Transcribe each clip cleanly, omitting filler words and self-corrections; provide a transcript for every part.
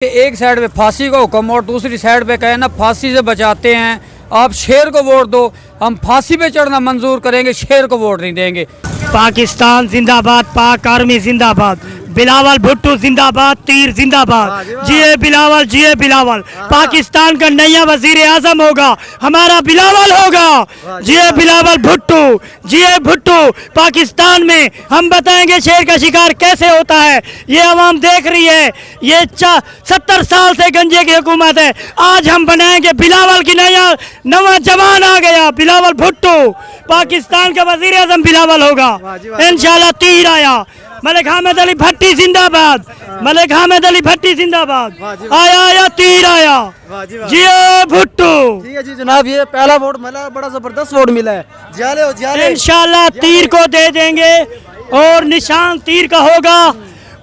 एक साइड पे फांसी का हुक्म और दूसरी साइड पे कहे ना फांसी से बचाते हैं, आप शेर को वोट दो, हम फांसी पे चढ़ना मंजूर करेंगे, शेर को वोट नहीं देंगे। पाकिस्तान जिंदाबाद, पाक आर्मी जिंदाबाद, बिलावल भुट्टो जिंदाबाद, तीर जिंदाबाद, जिए बिलावल, जिए बिलावल। पाकिस्तान का नया वजीर आजम होगा, हमारा बिलावल होगा। जिए बिलावल भुट्टो, जिए भुट्टो। पाकिस्तान में हम बताएंगे शेर का शिकार कैसे होता है। ये अवाम देख रही है, ये 70 साल से गंजे की हुकूमत है। आज हम बनाएंगे बिलावल की नवा जवान आ गया, बिलावल भुट्टो। पाकिस्तान का वजीर आजम बिलावल होगा इंशाल्लाह। तीर आया, मलिक हामिद अली भट्टी जिंदाबाद, मलिक हामिद अली भट्टी जिंदाबाद। आया तीर आया, जिए भुट्टो। ठीक है जी जनाब, ये पहला वोट मिला, बड़ा जबरदस्त वोट मिला है। जियाले इंशाल्लाह तीर को दे देंगे और निशान तीर का होगा।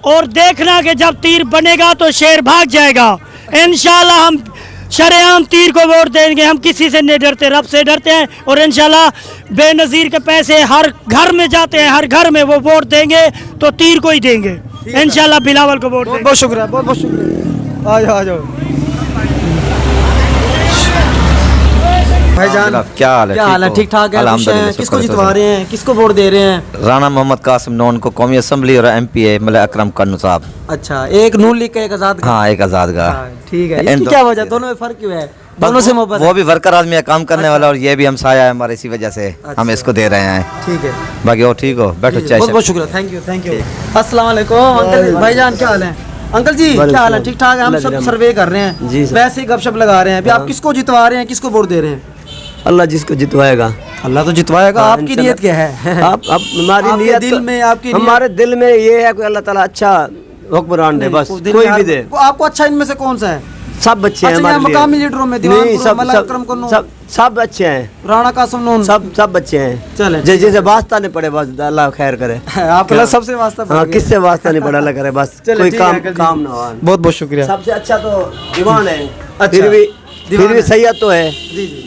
और देखना कि जब तीर बनेगा तो शेर भाग जाएगा। इंशाल्लाह हम शरेआम तीर को वोट देंगे, हम किसी से नहीं डरते, रब से डरते हैं। और इंशाल्लाह बेनज़ीर के पैसे हर घर में जाते हैं, हर घर में वो वोट देंगे तो तीर को ही देंगे इंशाल्लाह। बिलावल को वोट देंगे। बहुत शुक्रिया, बहुत बहुत शुक्रिया। आ जाओ आ जाओ भाईजान, क्या हाल है? क्या हाल है? ठीक ठाक है? अल्हम्दुलिल्लाह। किसको जितवा रहे हैं, किसको वोट दे रहे हैं? राना मोहम्मद कासिम नून को कौमी असम्बली और MP मतलब अकरम कन्नू साहब। अच्छा, एक नून लीग का, एक आजाद का। हाँ, एक आजाद का। ठीक है, इसकी क्या वजह, दोनों में फर्क क्यों है? दोनों से मोहब्बत? वो भी वर्कर आदमी है, काम करने वाला, और ये भी हम साया है हमारे, इसी वजह से हम इसको दे रहे हैं। ठीक है, बाकी वो ठीक हो, बैठो चाय। बहुत बहुत शुक्रिया, थैंक यू थैंक यू। अस्सलाम वालेकुम अंकल भाईजान, क्या हाल है? अंकल जी क्या हाल है? ठीक ठाक है? हम सब सर्वे कर रहे हैं, वैसे ही गपशप लगा रहे हैं। अभी आप किसको जितवा रहे हैं, किसको वोट दे रहे हैं? अल्लाह जिसको जितवाएगा, अल्लाह तो जितवाएगा। आपकी नीयत क्या है? आप हमारी नीयत दिल में, आपकी हमारे दिल में ये है कि अल्लाह ताला अच्छा हुक्मरान दे, बस कोई भी दे। आपको अच्छा इनमें से कौन सा है? सब अच्छे हैं हमारे लिए। मकामी लीडरों में नहीं, सब अच्छे हैं। राणा कासिम नून सब अच्छे हैं। चले जैसे वास्ता नहीं पड़े, बस अल्लाह खैर करे। आपका सबसे वास्ता पड़ गया। किससे वास्ता नहीं पड़ा, अल्लाह करे बस कोई काम ना हो। बहुत बहुत शुक्रिया। सबसे अच्छा तो दीवान है, फिर भी सैयद तो है।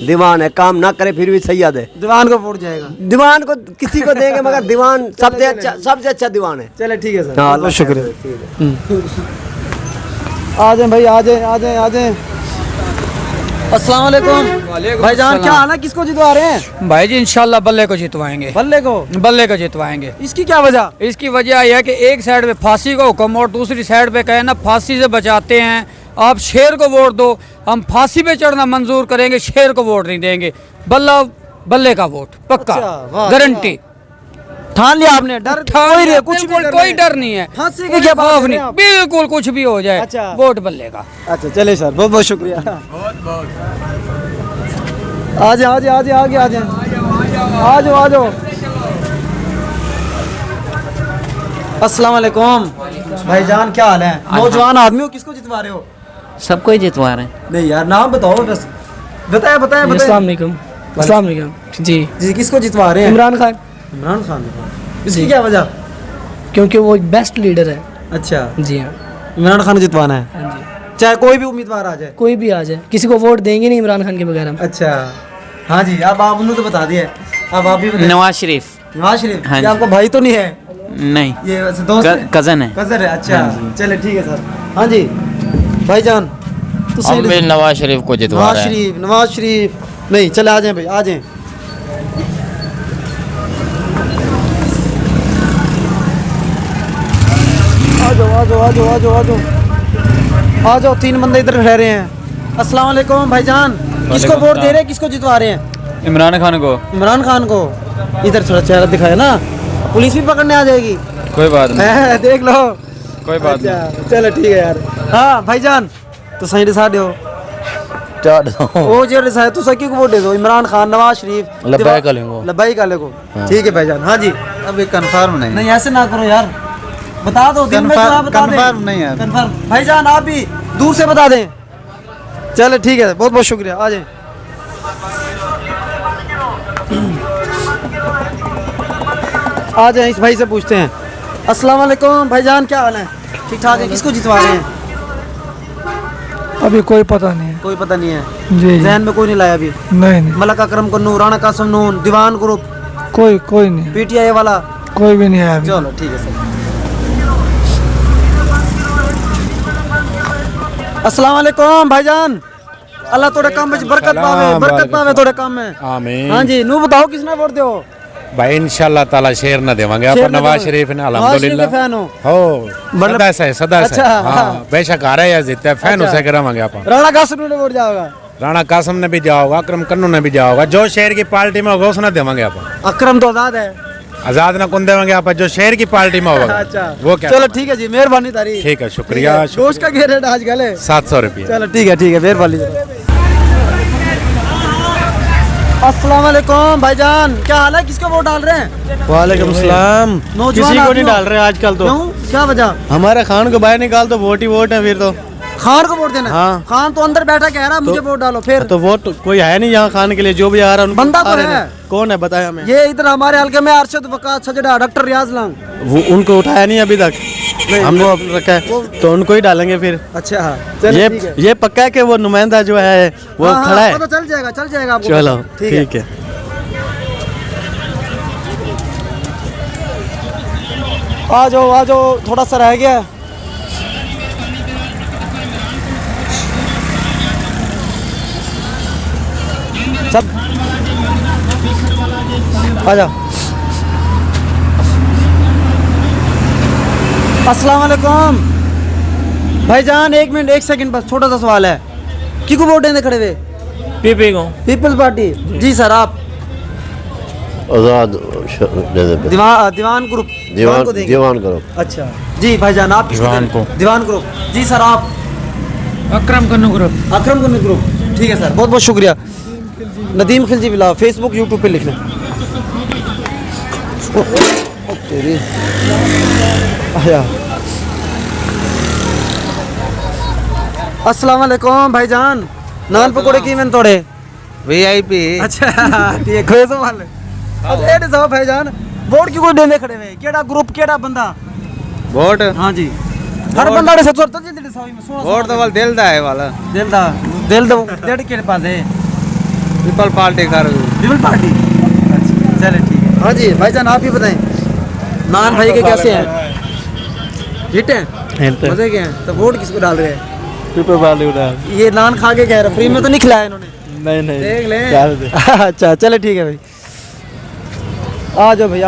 दीवान है, काम ना करे फिर भी सैयद है। दीवान को वोट जाएगा? दीवान को किसी को देंगे, मगर दीवान सबसे अच्छा दीवान है। चले ठीक है सर, हाँ, बहुत शुक्रिया। आ जाए भाई, आ जाए आ जाए आ जाए। अस्सलाम वालेकुम भाईजान, क्या हाल है? किसको जितवा रहे हैं? भाई जी इंशाल्लाह बल्ले को जितवाएंगे, बल्ले को। बल्ले को जितवाएंगे। इसकी क्या वजह? इसकी वजह यह है कि एक साइड पे फांसी का हुक्म और दूसरी साइड पे कहे ना फांसी से बचाते हैं, आप शेर को वोट दो, हम फांसी पे चढ़ना मंजूर करेंगे, शेर को वोट नहीं देंगे। बल्ले का वोट पक्का, गारंटी। ठान लिया आपने? डर कोई डर नहीं है, फांसी के क्या खौफ नहीं, बिल्कुल कुछ भी हो जाए। अच्छा। वोट बल्ले का। अच्छा चले सर, बहुत बहुत शुक्रिया। आ जाए आ जाए आ जाए आगे आ जाए, आ जाओ आ जाओ। अस्सलाम वालेकुम भाईजान, क्या हाल है? नौजवान आदमी हो, किसको जितवा रहे हो? सबको ही जितवा रहे हैं। नहीं यार, नाम बताओ बस। बताए बताए बताए। अस्सलाम वालेकुम। जी जी, किसको जितवा रहे हैं? इमरान खान। इमरान खान। इसकी क्या वजह? क्योंकि वो एक बेस्ट लीडर है। अच्छा जी हाँ, इमरान खान जितवाना है। हाँ जी, चाहे कोई भी उम्मीदवार आ जाए? कोई भी आ जाए, किसी को वोट देंगे नहीं इमरान खान के बगैर हम। अच्छा हाँ जी, अब आप उन्होंने तो बता दिया, अब आप भी बताइए। नवाज शरीफ। नवाज शरीफ। हाँ ये जी। आपका भाई तो नहीं है? नहीं, ये वैसे दोस्त है? कजन है। कजन है, अच्छा चले ठीक है सर। हाँ जी भाईजान, हम भी नवाज शरीफ को जितवा रहे हैं। नवाज शरीफ नहीं, चले आ जाए भाई, आ जाए। आ जाओ आ जाओ आ जाओ आ जाओ आ जाओ आ जाओ। 3 बंदे इधर ठहरे हैं। अस्सलाम वालेकुम भाईजान, किसको वोट दे रहे हैं, किसको जितवा रहे हैं? इमरान खान को। इमरान खान को। इधर थोड़ा चेहरा दिखाया ना, पुलिस भी पकड़ने आ जाएगी। कोई बात नहीं, देख लो। कोई बात नहीं। अच्छा चलो ठीक है यार। हाँ भाईजान, तो सही डिसा दो वो जो डिसाइड तो सही को वोट दे दो। इमरान खान, नवाज शरीफ, लब्बाइक वाले को। ठीक है भाईजान। हाँ जी, अभी कंफर्म नहीं। ऐसे ना करो यार, बता दो दिन में, तो आप बता दें। कंफर्म नहीं है। कंफर्म भाईजान, आप भी दूर से बता दें। चलो ठीक है, बहुत बहुत शुक्रिया, आ जाए। आ जाए, इस भाई से पूछते हैं। अस्सलाम वालेकुम भाईजान, क्या हाल है? ठीक ठाक है? किसको जितवा रहे हैं? अभी कोई पता नहीं है। कोई पता नहीं है जी, जहन में कोई नहीं लाया अभी? नहीं, मलिक अकरम कन्नू, राणा कासिम नून, दीवान ग्रुप, कोई नहीं, PTI वाला कोई भी नहीं है। चलो ठीक है सर। अस्सलाम वालेकुम भाईजान, अल्लाह थोड़े काम में बरकत पावे थोड़े काम में। आमीन। हाँ जी, नू बताओ किसने वोट दो? भाई इंशाल्लाह ताला शेर न देवांगे आप नवाज शरीफ ने अल्हम्दुलिल्लाह फैन हो हो सदा से हाँ बेशक आ रहा है या जीतता है फैन उसे करावांगे आप। राणा कासिम ने वोट जाओगा, राणा कासिम ने भी जाओगा, अकरम कन्नू ने भी जाओगा, जो शहर की पार्टी में होगा उसने देवांगे आप। अकरम तो आजाद है, आजाद ना कौन देवांगे आप, जो शहर की पार्टी में होगा अच्छा वो क्या। चलो ठीक है जी, मेहरबानी तारी। ठीक है, शुक्रिया। गोश्त का क्या रेट आजकल है? 700 रुपये। चलो ठीक है मेहरबानी। अस्सलाम वालेकुम भाईजान, क्या हाल है? किसको वोट डाल रहे हैं? वालेकुम सलाम। नौजवान किसी को नहीं आदमी हो? डाल रहे आजकल तो। क्यों, क्या वजह? हमारे खान को बाहर निकाल तो वोट ही वोट है फिर तो। खान को वोट देना? हाँ। खान तो अंदर बैठा कह रहा है मुझे वोट डालो, फिर तो वोट कोई है नहीं यहाँ खान के लिए, जो भी आ रहा है उनको बंदा उठा तो रहे है। हैं। कौन है बताया हमें? ये इधर हमारे हल्के में अरशद वकास सजड़ा, डॉक्टर रियाज लांग। वो उनको उठाया नहीं अभी तक, हमने अब रखा है तो उनको ही डालेंगे फिर। अच्छा चलो ठीक है। ये पक्का है कि वो नुमाइंदा जो है वो हाँ, खड़ा है। पता चल जाएगा आपको। चलो ठीक है। आ जाओ, थोड़ा सा रह गया। सब आ जाओ। अस्सलाम वालेकुम भाईजान, 1 मिनट 1 सेकंड बस, छोटा सा सवाल है। किसको वोट देने खड़े हुए? पीपी को। Peoples party. जी सर, आप? आजाद दीवान ग्रुप। को देंगे। दीवान ग्रुप। अच्छा जी भाईजान, आप किसको दीवान देंगे? को। दीवान ग्रुप। जी सर, आप? अकरम कन्नू ग्रुप। अकरम कन्नू ग्रुप। ठीक है सर, बहुत बहुत शुक्रिया। नदीम खिलजी बिला, फेसबुक यूट्यूब पे लिख लें। तेरी आया। अस्सलाम वालेकुम भाईजान, नान पकोड़े की मैंने तोड़े VIP। अच्छा ठीक है, खोए सवाल अच्छा ये साहब भाईजान, वोट क्यों देने खड़े हुए? केड़ा ग्रुप, केड़ा बंदा? वोट हाँ जी, हर बंदा ने 70 जल्दी सवाई में 16 वोट तो वाल दिल दा है वाला दिल दो डेढ़ के पास है पीपल पार्टी कर पीपल पार्टी। अच्छा चले ठीक है। हाँ जी भाईजान, आप ही बताएं, नान भाई के कैसे हैं? हिट हैं, मजे के हैं? तो वोट किसको डाल रहे हैं? People party. ये नान खा के कह रहे, फ्री में तो नहीं खिलाया इन्होंने? नहीं देख लें। अच्छा चले ठीक है भाई, आ जाओ भैया।